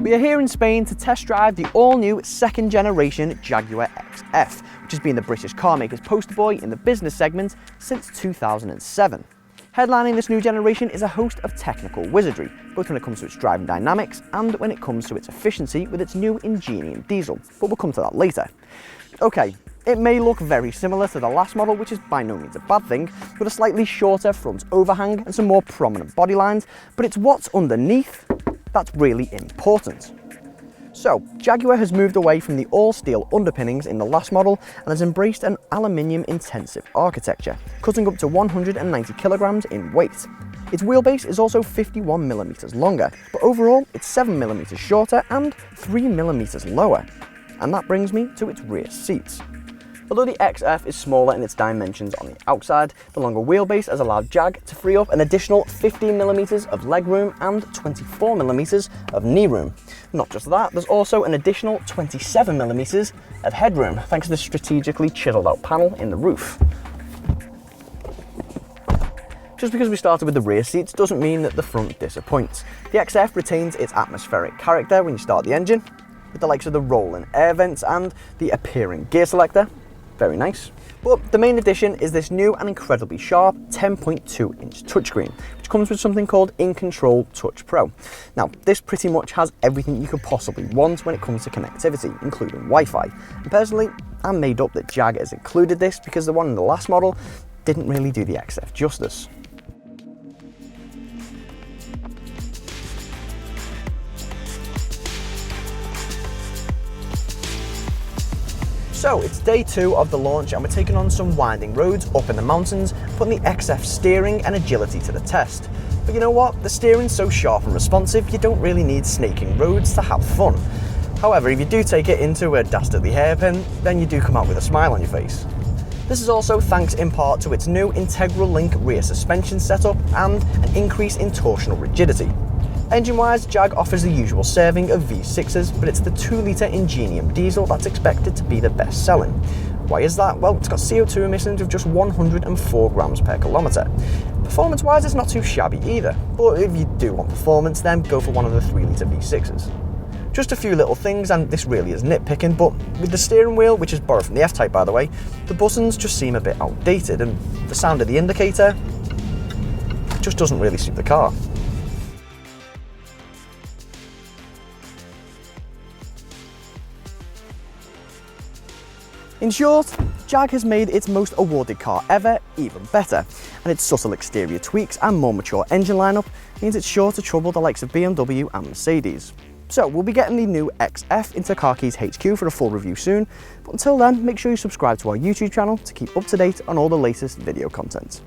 We are here in Spain to test drive the all-new second generation Jaguar XF, which has been the British car maker's poster boy in the business segment since 2007. Headlining this new generation is a host of technical wizardry, both when it comes to its driving dynamics and when it comes to its efficiency with its new Ingenium diesel, but we'll come to that later. Okay, it may look very similar to the last model, which is by no means a bad thing, with a slightly shorter front overhang and some more prominent body lines, but it's what's underneath that's really important. So, Jaguar has moved away from the all-steel underpinnings in the last model and has embraced an aluminium-intensive architecture, cutting up to 190 kilograms in weight. Its wheelbase is also 51 millimeters longer, but overall it's 7 millimeters shorter and 3 millimeters lower. And that brings me to its rear seats. Although the XF is smaller in its dimensions on the outside, the longer wheelbase has allowed Jag to free up an additional 15mm of legroom and 24mm of knee room. Not just that, there's also an additional 27mm of headroom, thanks to the strategically chiseled out panel in the roof. Just because we started with the rear seats doesn't mean that the front disappoints. The XF retains its atmospheric character when you start the engine, with the likes of the rolling air vents and the appearing gear selector. Very nice. But the main addition is this new and incredibly sharp 10.2-inch touchscreen, which comes with something called In Control Touch Pro. Now, this pretty much has everything you could possibly want when it comes to connectivity, including Wi-Fi. And personally, I'm made up that Jag has included this because the one in the last model didn't really do the XF justice. So it's day 2 of the launch and we're taking on some winding roads up in the mountains, putting the XF steering and agility to the test. But you know what? The steering's so sharp and responsive, you don't really need snaking roads to have fun. However, if you do take it into a dastardly hairpin, then you do come out with a smile on your face. This is also thanks in part to its new Integral Link rear suspension setup and an increase in torsional rigidity. Engine-wise, Jag offers the usual serving of V6s, but it's the 2-litre Ingenium diesel that's expected to be the best selling. Why is that? Well, it's got CO2 emissions of just 104 grams per kilometre. Performance-wise, it's not too shabby either, but if you do want performance, then go for one of the 3-litre V6s. Just a few little things, and this really is nitpicking, but with the steering wheel, which is borrowed from the F-Type by the way, the buttons just seem a bit outdated, and the sound of the indicator just doesn't really suit the car. In short, Jag has made its most awarded car ever even better, and its subtle exterior tweaks and more mature engine lineup means it's sure to trouble the likes of BMW and Mercedes. So we'll be getting the new XF into Car Keys HQ for a full review soon, but until then, make sure you subscribe to our YouTube channel to keep up to date on all the latest video content.